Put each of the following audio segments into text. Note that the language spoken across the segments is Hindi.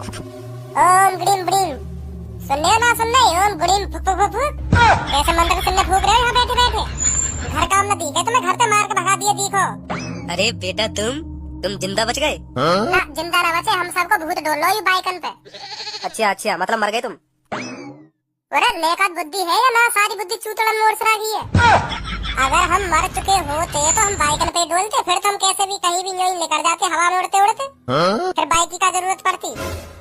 ओम ग्रीम ब्रीम। सुनने हो ना सुनने? ओम ग्रीम फुक फुक फुक फुक। कैसे मंत्र सुनने फूक रहे हो यहाँ बैठे बैठे? घर काम न दिखे तुम्हें, घर से मार के भगा दिए देखो। अरे बेटा तुम जिंदा बच गए? ना जिंदा न बचे, हम सबको भूत डोल लो ये बाइकन पे। अच्छा मतलब मर गए तुम? अरे नेकात बुद्धि है या ना? सारी बुद्धि चूतड़न मोड़ से रही है। अगर हम मर चुके होते तो हम बाइकन पे डोलते, फिर तो हम कैसे भी कहीं भी यूं निकल जाते हवा में उड़ते उड़ते। फिर बाइक की क्या जरूरत पड़ती?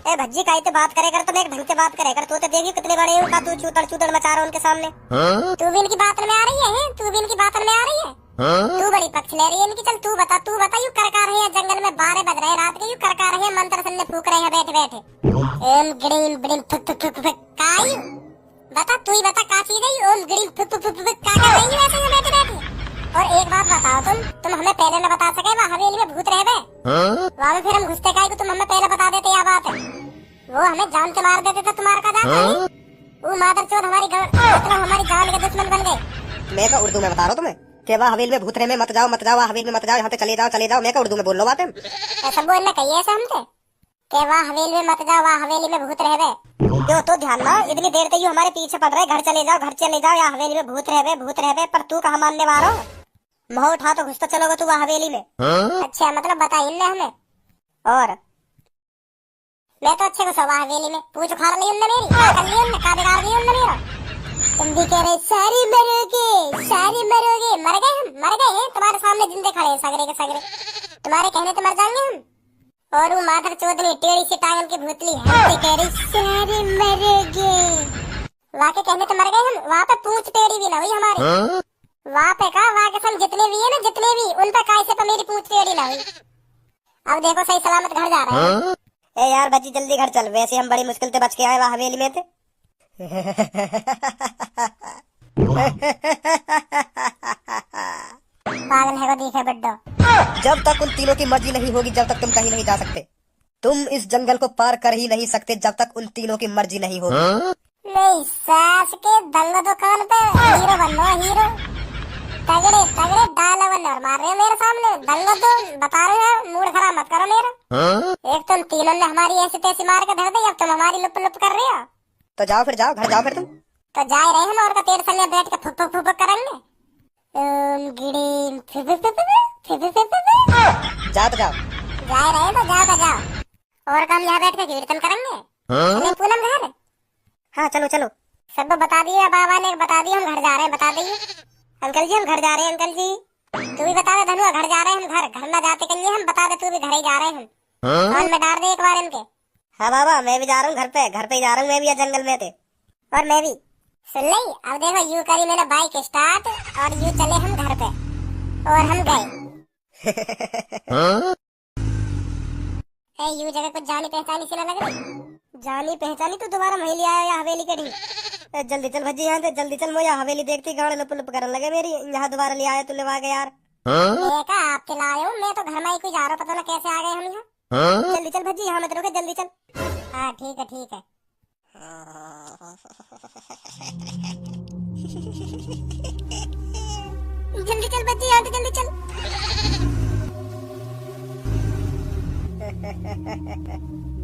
ए भज्जी काई तो बात करे कर, तुम एक ढंग से बात करे कर। तू तो देखी कितने बड़े हो का, तू चूतड़ मचा रहा उनके सामने। तू भी इनकी बात में आ रही है? तू भी इनकी बात में आ रही है? तू बड़ी पक्ष ले रही है इनकी। चल तू बता यू करका रहे हैं जंगल में, 12 बज रहे रात के, यू करका रहे हैं मंत्र सुनने फूक रहे हैं बैठे बैठे। ओम ग्रीम ब्रीम फुक फुक फुक फुक। काई बता, तू ही बता का चीज है ओम ग्रीम फुक फुक फुक फुक? क्या कर रही है ऐसे बैठे बैठे? और एक बात बताओ, तुम हमें पहले न बता सके वहाँ हवेली में भूत रह गए? वहाँ में फिर हम घुसते काहे को? तुम हमें पहले बता देते या बात है? वो हमें जान से मार देते तो तुम्हारा का जाता है? वो मादरचोद मतलब हमारी जान के दुश्मन बन गए। मैं का उर्दू में बता रहा हूँ तुम्हें कि वहाँ हवेली में भूत रहे में मत जाओ हवेली में मत जाओ, यहाँ से चले जाओ। मैं का उर्दू में बोल लो बात है। ऐसा बोलना कहिए ऐसा हमसे कि वहाँ हवेली में मत जाओ, वहाँ हवेली में भूत रह गए। क्यों तो ध्यान ना, इतनी देर तक हमारे पीछे पड़ रहे, घर चले जाओ या हवेली में भूत रह गए। पर तू कहाँ मानने वाला? मोह उठा तो घुस तो चलोगे तू वहाँ हवेली में। अच्छा मतलब बताइए ना हमें। और मैं तो अच्छे को वहाँ हवेली में पूछ उखाड़ ली उनने मेरी, क्या कर ली उनने, क्या बिगाड़ ली उनने मेरा? तुम भी कह रहे सारी मरोगे। मर गए हैं तुम्हारे सामने जिंदे खड़े हैं सगरे के सगरे। तुम्हारे कहने तो मर जाएंगे हम। और वो माधर चौधरी टेढ़ी सी टांगन की भूतली है कह रही सारे मरोगे। वहाँ के कहने तो मर गए हम, वहाँ पे पूछ टेढ़ी भी ना हुई हमारी। वहाँ पे का वहाँ के संग जितने भी है ना, जितने भी उन पे कैसे तो मेरी पूछ टेढ़ी ना हुई। अब देखो सही सलामत घर जा रहे हैं। ए यार बच्ची जल्दी घर चल, वैसे हम बड़ी मुश्किल से बच के आए वहाँ हवेली में थे। पागल है वो देखे बड्डो। जब तक उन तीनों की मर्जी नहीं होगी जब तक तुम कहीं नहीं जा सकते। तुम इस जंगल को पार कर ही नहीं सकते जब तक उन तीनों की मर्जी नहीं होगी। नहीं सास के दंग दुकान पे हीरो बनो, हीरो तगड़े डायलॉग बनो और मार रहे हो मेरे सामने। दंग तो बता रहे हो, मूड खराब मत करो मेरा। एक तुम तीनों ने हमारी ऐसी तैसी मार के धर दी, अब तुम हमारी लुप लुप कर रहे हो। तो जाओ फिर घर जाओ फिर तुम। तो जा रहे हैं और का तेरे संग बैठ के फुक फुक फुक करेंगे। जाओ तो जाओ। जा रहे हैं तो जाओ। और हम यहाँ बैठ के कीर्तन करेंगे पूनम घर। हाँ चलो। सब बता दिए, बाबा ने बता दिया हम घर जा रहे हैं, बता दिए अंकल जी हम घर जा रहे हैं। अंकल जी तू भी बता दे धनुआ घर जा रहे हैं हम, घर ना जाते कहीं हम, बता दे तू भी घर ही जा रहे हैं हम। फोन में डाल दे एक बार इनके। हाँ बाबा मैं भी जा रहा हूँ घर पे ही जा रहा हूँ, मैं भी जंगल में थे। और मैं भी सुन ली। अब देखो यू करी मैंने बाइक स्टार्ट और यू चले हम घर पे और हम गए। यू जगह कुछ जानी पहचानी सी ना लग रही? जानी पहचानी तो दोबारा महिली आया या हवेली के ढी। जल्दी चल भज्जी यहाँ से, जल्दी चल। मुझे हवेली देखती गाड़ी लुप लुप करने लगे मेरी, यहाँ दोबारा ले आया तू ले गए यार। देखा आप लाए हो, मैं तो घर में ही कोई जा रहा हूँ, पता ना कैसे आ गए हम यहाँ। जल्दी चल भज्जी, यहाँ मत रुके, जल्दी चल। हाँ ठीक है। जल्दी चल बच्ची, यहाँ से जल्दी चल।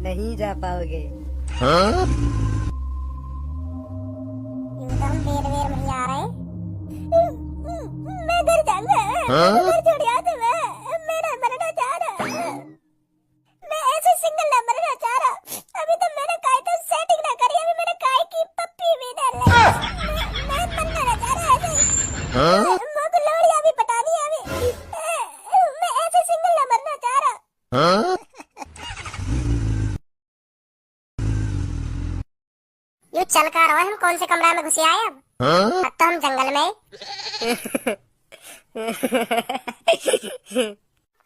नहीं जा पाओगे। हम देर नहीं आ रहे। मैं घर जाऊंगा, घर छोड़ आते मेरा मरना चाह रहा। मैं ऐसे सिंगल ना मरना चाह रहा। अभी तो मैंने काय तो सेटिंग ना करी, अभी मैंने काय की पप्पी भी डाल ली। मैं मरना ना चाह रहा ऐसे। मुझको लोड़ियां भी पटानी है अभी। मैं ऐसे सिंगल ना मरना चाह रहा। यू चल कर रहा है, हम कौन से कमरा में घुसे आए अब? अब तो हम जंगल में।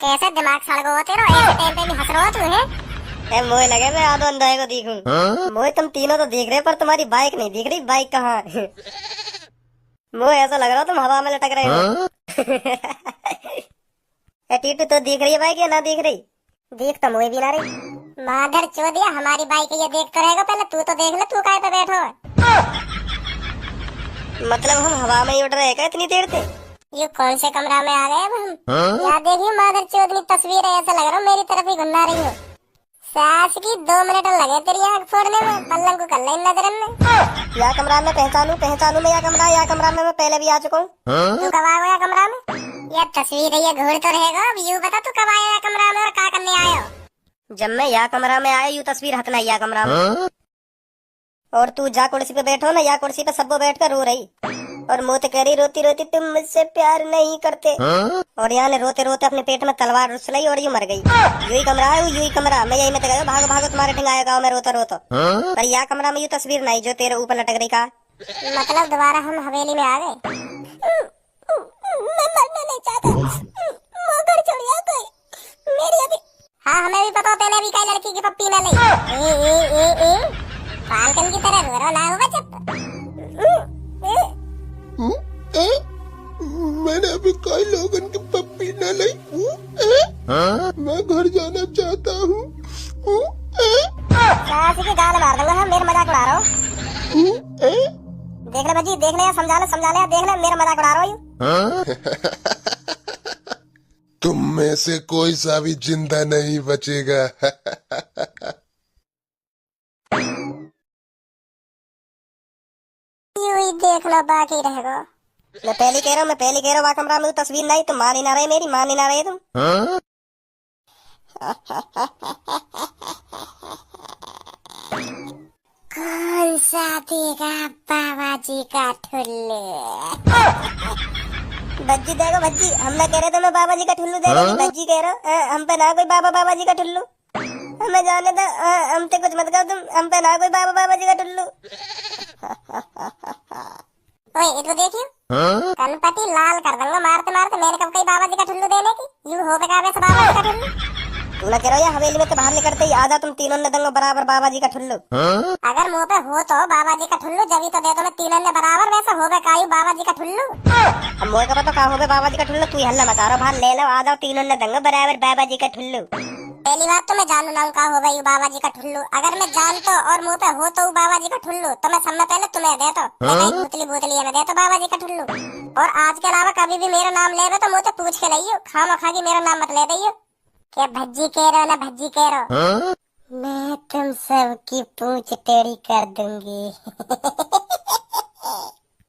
कैसे दिमाग सड़ गया तेरा, ऐसे टाइम पे भी हंस रहा तू है? मोए लगे मैं आधो अंधे को देखूं। मोए तुम तीनों तो देख रहे पर तुम्हारी बाइक नहीं दिख रही। बाइक कहाँ है? मोए ऐसा लग रहा तुम हवा में लटक रहे हो। टीटू तो दिख रही है बाइक या ना दिख रही? देख तो मोए भी ना रही। माधर चोदिया हमारी बाइक ये देख तो रहेगा, पहले तू तो देख ले, तू काहे पे बैठो है? मतलब हम हवा में ही उड़ रहे हैं क्या इतनी देर से? ये कौन से कमरा में आ गए अब हम? यार देखिए माधर चोदनी तस्वीर है, ऐसा लग रहा है मेरी तरफ ही घुमा रही हो। सास की 2 मिनट लगे तेरी आँख फोड़ने में, पलंग को कर ले नजरन में। या कमरा में पहचानू मैं या कमरा में मैं पहले भी आ चुका हूँ। तू कब आया या कमरा में? ये तस्वीर है, ये घोड़ तो रहेगा। अब यूं बता तू कब आया या कमरा में और क्या करने आयो? जब मैं या कमरा में आया यूं तस्वीर हथना या कमरा में। और तू जा कुर्सी पे बैठो ना, या कुर्सी पे सबको बैठ कर रो रही और मुँह कह रही रोती रोती तुम मुझसे प्यार नहीं करते। और यहाँ ने रोते रोते अपने पेट में तलवार रुसलाई और यूं मर गई। यही कमरा है, यही कमरा। मैं यही में गयो भागो भागो तुम्हारे ठिंगाए गाँव में रोता रोता। पर या कमरा में यूं तस्वीर नहीं जो तेरे ऊपर लटक रही का। मतलब दोबारा हम हवेली में आ गए? मैं मरना नहीं चाहता, मोकर छोड़िया कोई मेरी अभी। हाँ हमें भी पता, तेने भी कई लड़की की पप्पी न ली। फाल्कन की तरह रो रहा ना होगा चुप। मैंने अभी कई लोगन की पप्पी न ली। मैं घर जाना चाहता हूँ। सास की गाल मार दूंगा। मेरा मजाक उड़ा रहा हूँ। देख ले भजी, देख ले या समझा ले, देख ले मेरा मजाक उड़ा रहा हूँ। तुम में से कोई सा भी जिंदा नहीं बचेगा। यूं ही देखना बाकी रहेगा। मैं पहले कह रहा हूँ वहाँ कमरा में तस्वीर नहीं। तुम मान ही ना रहे, मेरी मान ही ना रहे तुम। कौन सा देगा बाबा जी का ठुल्लू? भज्जी देगा भज्जी। हम ना कह रहे थे मैं बाबा जी का ठुल्लू दे रही। भज्जी कह रहा हम पे ना कोई बाबा जी का ठुल्लू। हमें जाने दो, हम पे कुछ मत करो तुम। हम पे ना कोई बाबा जी का ठुल्लू। ओए ये तो देखियो, कनपति लाल कर दूंगा मारते मारते। मैंने कब कही बाबा जी का ठुल्लू देने की? यूं हो बेकार वैसे बाबा जी का ठुल्लू। तू ना कह रहा हवेली में तो बाहर निकलते ही आधा तुम तीनों ने दंगो बराबर बाबा जी का ठुल्लू। अगर मुंह पे हो तो बाबा जी का ठुल्लू, जब तो दे दो मैं तीनों ने बराबर। वैसे हो कायू बाबा जी का ठुल्लू। अब मोए का पता कहाँ हो बाबा जी का ठुल्लू। तू हल्ला मचा रहा बाहर ले लो, आ जाओ तीनों ने दंगो बराबर बाबा जी का ठुल्लू। पहली बात तो मैं जानू ना का हो गई बाबा जी का ठुल्लू। अगर मैं जानतो और मुंह पे हो तो बाबा जी का ठुल्लू, तो मैं सब में पहले तुम्हें दे तो भूतली में दे तो बाबा जी का ठुल्लू। और आज के अलावा कभी भी मेरा नाम ले तो मुझे पूछ के लाइयो, खामा खा के मेरा नाम मत ले दियो। क्या भज्जी कह रहे हो ना भज्जी कह रहे हो? मैं तुम सबकी पूंछ टेढ़ी कर दूंगी।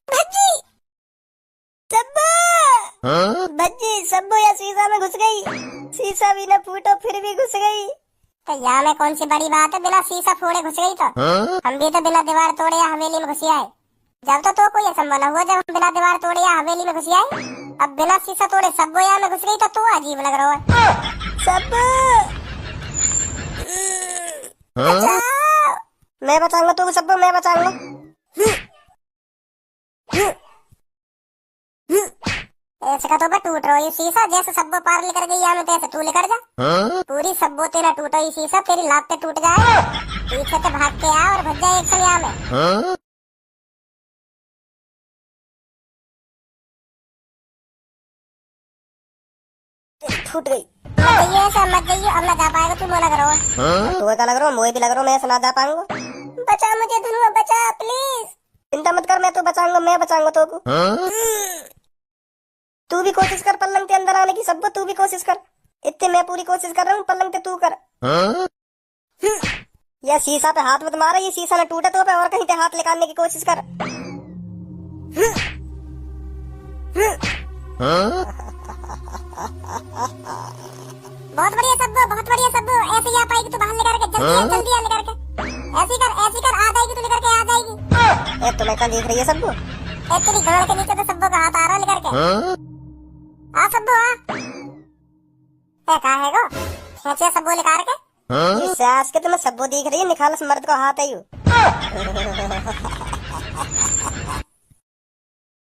भज्जी भज्जी सब्बो या शीशा में घुस गई। शीशा भी न फूटो फिर भी घुस गई। तो यहाँ में कौन सी बड़ी बात है? बिना शीशा फोड़े घुस गई तो हम भी तो बिना दीवार तोड़े या हवेली में घुस आए। जब तो कोई ऐसा मना हुआ जब हम बिना दीवार तोड़े या हवेली में घुस आए। अब बिना शीशा तोड़े सब यहाँ में घुस गई तो तू अजीब लग रहा है। सब मैं बचाऊंगा तू सब, मैं बचाऊंगा। ऐसे का तो टूट रहा है शीशा। जैसे सब्बो पार लेकर गई यहाँ में तैसे तू लेकर जा। पूरी सब्बो तेरा टूटा ही शीशा तेरी लात पे टूट जाए। पीछे से भाग के आ और भज जाए एक संग यहाँ में। फूट गई। मत जाइए अब ना जा पाएगा। तू लग रहा है तो क्या लग रहा हूँ? मुझे भी लग रहा हूँ मैं ऐसा ना जा पाऊंगा। बचा मुझे धनुआ, बचा प्लीज। चिंता मत कर, मैं तो बचाऊंगा, मैं बचाऊंगा तो को। तू भी कोशिश कर पलंग के अंदर आने की। सब तू भी कोशिश कर। इतने मैं पूरी कोशिश कर रहा हूँ, पलंग पे तू कर। या शीशा पे हाथ मत मारा, ये शीशा न टूटे तो पे और कहीं पे हाथ निकालने की कोशिश कर। बहुत बढ़िया सब, बहुत बढ़िया सब। ऐसे ही आ पाएगी तो बाहर लेकर के जल्दी आ लेकर के। ऐसी कर आ जाएगी तो लेकर के आ जाएगी। ए तुम्हें कहाँ देख रही है सबको? तेरी घोड़ के नीचे तो सबको का हाथ आ रहा लेकर के। आ सबो आ। ए कहाँ है गो? खींचे सबो लेकर के। इस सास के तुम्हें सबको दिख रही है, निखालस मर्द को हाथ है यू।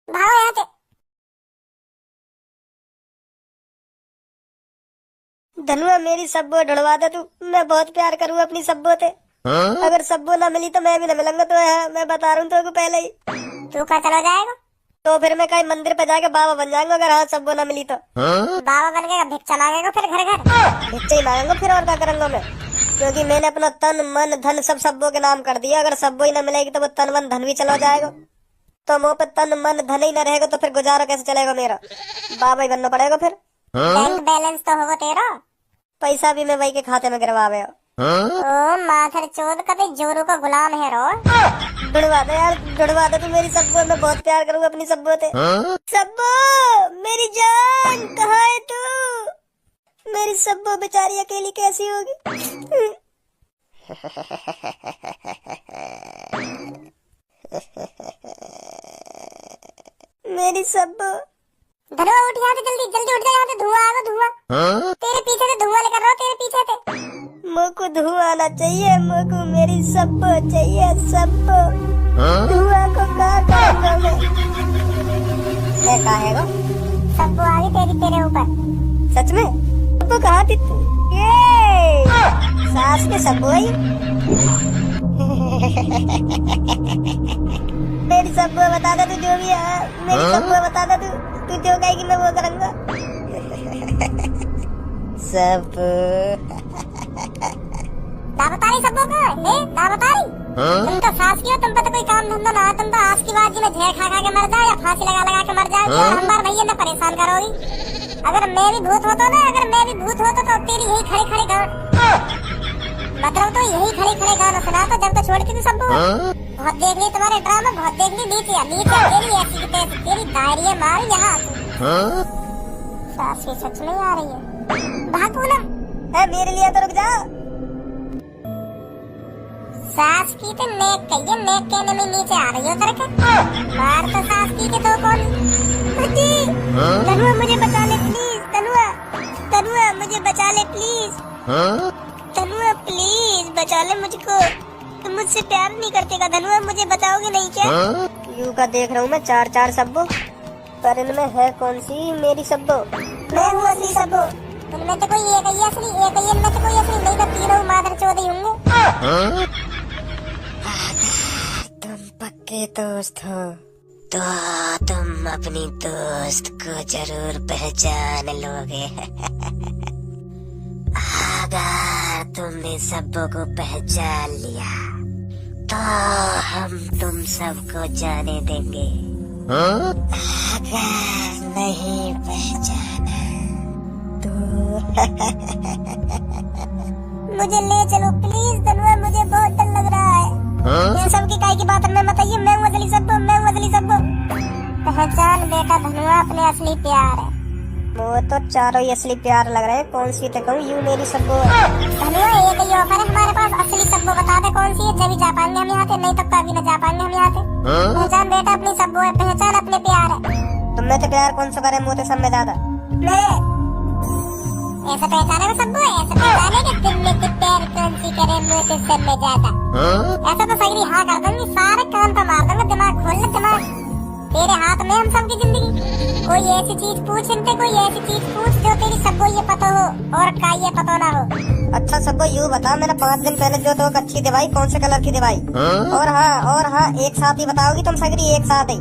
भागो यहाँ से। धनुआ मेरी सब्बो ढुलवा दे तू। मैं बहुत प्यार करूँ अपनी सब्बो से। अगर सब्बो ना मिली तो मैं भी ना मिलूंगा तो मैं बता रहा हूँ तो पहले ही। तू कहाँ चला जाएगा? तो फिर मैं कहीं मंदिर पे जाके बाबा बन जाऊंगा अगर हाँ सब्बो ना मिली तो। बाबा बन के भिक्षा मांगेगा फिर घर घर? भिक्षा ही मांगूंगा फिर और क्या करूंगा मैं। क्योंकि मैंने अपना तन मन धन सब सब्बो के नाम कर दिया। अगर सब्बो ही ना मिलेगी तो वो तन मन धन भी चला जाएगा। तो मुँह पे तन मन धन ही ना रहेगा तो फिर गुजारा कैसे चलेगा मेरा? बाबा ही बनना पड़ेगा फिर। बैंक बैलेंस तो होगा तेरा। पैसा भी मैं वही के खाते में गिरवावे। ओ माथर चोद कभी जोरू का गुलाम है रो। जुड़वा दे यार, जुड़वा दे तू मेरी सब्बो, मैं बहुत प्यार करूंगा अपनी सब्बो से। सब्बो मेरी जान, कहाँ है तू? मेरी सब्बो बेचारी अकेली कैसी होगी? मेरी सब्बो। धनुआ उठ यहाँ से, जल्दी जल्दी उठ जा, यहाँ से धुआं आ रहा, धुआं तेरे पीछे से धुआं लेकर रहो, तेरे पीछे से। मुझको धुआं आना चाहिए, मुझको मेरी सब्बो चाहिए, सब्बो। धुआं को कहाँ मैं? कहाँ है वो? सब्बो आ गई तेरे ऊपर। सच में? सब्बो कहाँ थी तू? ये सास के सब्बो आई। मेरी सब्बो बता दे तू जो भी है, मेरी सब्बो बता दे तू जो कहेगी मैं वो करूंगा। सब ना बता रही सब्बो का है, ना बता रही। तुम तो सास की हो, तुम पे तो कोई काम धंधा ना, तुम तो आस की बाजी में झेड़ खा खा के मर जाओ या फांसी लगा लगा के मर जाओ, और हमारे भैया ने परेशान करोगी। अगर मैं भी भूत होता ना, अगर मैं भी भूत होता तो तेरी यही खड़े खड़े गाना, मतलब तो यही खड़े खड़े गाना सुना तो जब तो छोड़ती थी सब्बो। बहुत देख ली तुम्हारे ड्रामा, बहुत देख ली। नीचे नीचे तेरी ऐसी की तैसी, तेरी दायरी मार यहाँ। सास की सच में आ रही है, भागो ना। मेरे लिए तो रुक जा। सास की तो नेक कहिए, नेक कहने में नीचे आ रही हो करके मार तो सास की के तो कौन। तनुआ मुझे बचा ले प्लीज, तनुआ तनुआ मुझे बचा ले प्लीज, तनुआ प्लीज बचा ले मुझको। तुम मुझसे प्यार नहीं करते का धनुआ, मुझे बचाओगे नहीं क्या? यू का देख रहा हूँ मैं चार चार सब्बो, पर इनमें है कौन सी मेरी सब्बो? मैं हूँ असली सब्बो। इनमें तो कोई एक ही असली, एक ही इनमें तो कोई असली नहीं, तो तीनों मादर चौधरी होंगे। तुम पक्के दोस्त हो तो तुम अपनी दोस्त को जरूर पहचान लोगे। अगर तुमने सब्बो को पहचान लिया तो हम तुम सबको जाने देंगे। अगर नहीं पहचाना तो मुझे ले चलो प्लीज धनुआ, मुझे बहुत डर लग रहा है। इन सब की काई की बात में मत आइए, मैं हूँ असली सब्बो, मैं हूँ असली सब्बो। पहचान बेटा धनुआ अपने असली प्यार है। वो तो चारों ही असली प्यार लग रहे हैं, कौन सी तो कहूँ यू मेरी सब्बो। धनुआ एक ही ऑफर है हमारे पास, असली सब्बो बता दे कौन सी है, जब जा पाएंगे हम यहाँ से, नहीं तो कभी न जा पाएंगे हम यहाँ से। पहचान बेटा अपनी सब्बो है, पहचान अपने प्यार है। तुमने तो प्यार कौन सा करे मुँह सब में ज्यादा? ऐसा पहचाने में सब्बो है, ऐसा पहचाने कि तुमने तो प्यार कौन सी करे मुँह से सब में ज्यादा। ऐसा तो सही हाँ कर दूंगी, सारे कान पे मार दूंगा, दिमाग खोल ले दिमाग, तेरे हाथ में हम सबकी जिंदगी। कोई ऐसी चीज पूछ इनसे, कोई ऐसी चीज पूछ जो तेरी सबको ये पता हो और का ये पता ना हो। अच्छा सबको यू बता, मैंने 5 दिन पहले जो तो अच्छी दवाई कौन से कलर की दवाई? और हाँ एक साथ ही बताओगी तुम सगरी एक साथ ही।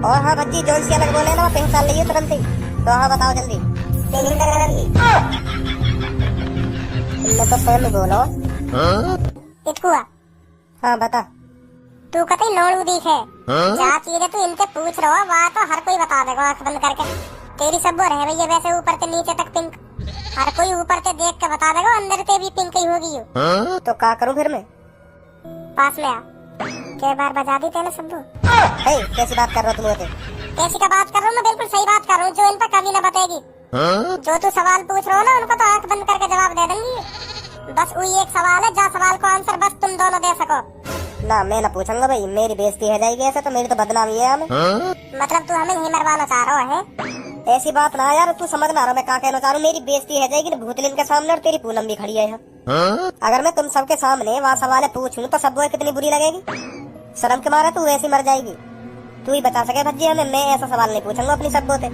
और हाँ बच्ची जो सी अलग बोले ना वो पहचान लीजिए तुरंत ही। तो हाँ बताओ जल्दी। तो स्वयं बोलो। इतकुआ हाँ बता। तू कतई लोड़ू दिख है, जा चीज़ें तू इनसे पूछ रहा वहाँ तो हर कोई बता देगा आंख बंद करके। तेरी सब रह भैया वैसे ऊपर से नीचे तक पिंक, हर कोई ऊपर से देख के बता देगा अंदर से भी पिंक ही होगी यू। तो क्या करूँ फिर मैं? पास में आ, कई बार बजा दी तेने सब्बू। कैसी बात कर रहे हो तुम? कैसी का बात कर रहा हूँ मैं? बिल्कुल सही बात कर रहा हूँ, जो इन पर कभी न बताएगी। जो तू सवाल पूछ रहा हो ना उनको तो आंख बंद करके जवाब दे देंगी। बस वही एक सवाल है, जा सवाल को आंसर बस तुम दोनों दे सको। ना मैं ना पूछूंगा भाई, मेरी बेइज्जती हो जाएगी ऐसा तो, मेरी तो बदनामी है हमें। मतलब तू हमें ही मरवाना चाह रहा है? ऐसी बात ना यार, तू समझ ना रहा मैं क्या कहना चाह रहा हूँ। मेरी बेइज्जती हो जाएगी भूतलिन के सामने, और तेरी पूनम भी खड़ी है यहाँ। अगर मैं तुम सबके सामने वहाँ सवाल पूछूं तो सब कितनी बुरी लगेगी। शर्म के मारे तू ऐसी मर जाएगी। तू ही बता सके भज्जी हमें, मैं ऐसा सवाल नहीं पूछूंगा अपनी सब्बो से।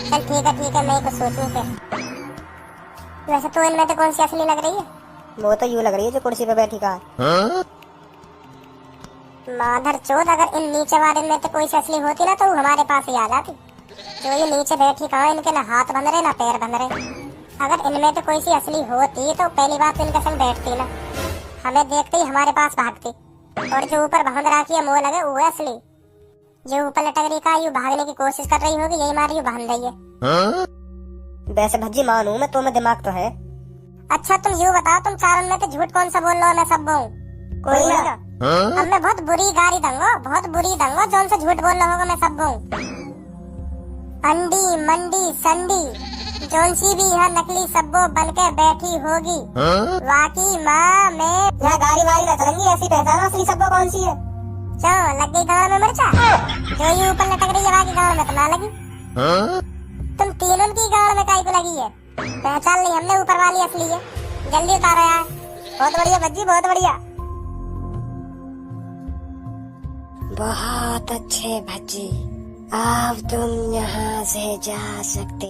चल ठीक है मैं कुछ सोचूं फिर। वैसे तो इनमें तो कौन सी असली लग रही है? वो तो यूँ लग रही है जो कुर्सी पे बैठी का। माधर चोद, अगर इन नीचे वाले में तो कोई असली होती ना तो हमारे पास ही आ जाती। जो ये नीचे बैठी कहाँ, इनके ना हाथ बंध रहे ना पैर बंध रहे। अगर इनमें तो कोई सी असली होती तो पहली बात इनके संग बैठती ना, हमें देखते ही हमारे पास भागती। और जो ऊपर बांध रखी है वो लगे वो है असली, जो ऊपर लटक रही का यू भागने की कोशिश कर रही होगी, यही मारी यू बांध रही है। वैसे भज्जी मानू मैं, तुम्हें दिमाग तो है, अच्छा तुम यूँ बताओ, तुम चारों में से झूठ कौन सा बोल रहे हो? मैं सब बोलूं? कोई ना। अब मैं बहुत बुरी गाड़ी दूंगा, बहुत बुरी दूंगा, जौन से झूठ बोल रहा होगा मैं सब बोलूं। अंडी मंडी संडी जौन सी भी यहाँ नकली सब्बो बन के बैठी होगी, वाकई माँ में यहाँ गाड़ी वाड़ी न चलेंगी, ऐसी पहचानो असली सब्बो कौन सी है। क्यों लग गई गाँव में मिर्चा? जो ये ऊपर लटक रही है बाकी गाँव में तो ना लगी। तुम तीनों की गाँव में काई को लगी है? पहचान ली हमने, ऊपर वाली असली है। जल्दी उतारो यार। बहुत बढ़िया भज्जी, बहुत बढ़िया। बहुत अच्छे भज्जी, अब तुम यहाँ से जा सकते।